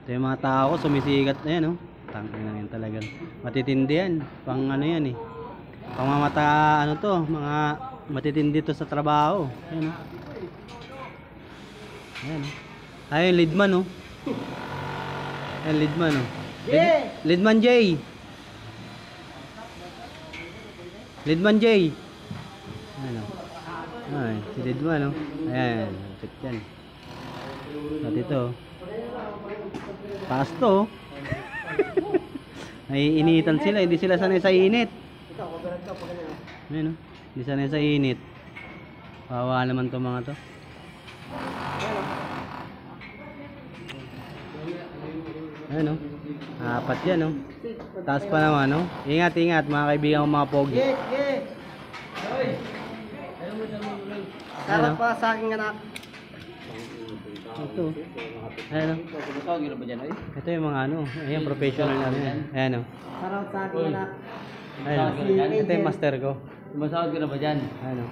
Ito yung mga tao ko, sumisikat na yan, oh. Tangin na yan talagang. Matitindi yan. Pang ano yan eh. Pang mamata, ano to, mga matitindi to sa trabaho. Ayan, oh. Ayan, oh. Ayun, leadman, oh. Ayan, leadman, oh. Leadman J. Leadman J. Ayan, oh. Ay, si leadman, oh. Ayan, check yan. At ito, taas to. Ay, iniitan sila, hindi sila sanay sa init. Ayun, oh. Hindi sanay sa init. Kawawa naman to mga to. Ayun, oh. Apat yan, oh. Taas pa naman, oh. Ingat, ingat mga kaibigan ko, mga pogi. Sarap pa sa aking anak. Ito. Ayan, oh. Ito yung mga ano. Ayan, professional na yan. Ayan, oh. Sarap sa aking anak. Ayan, oh. Ito yung master ko. Sumasahod ka na ba dyan? Ayan, oh.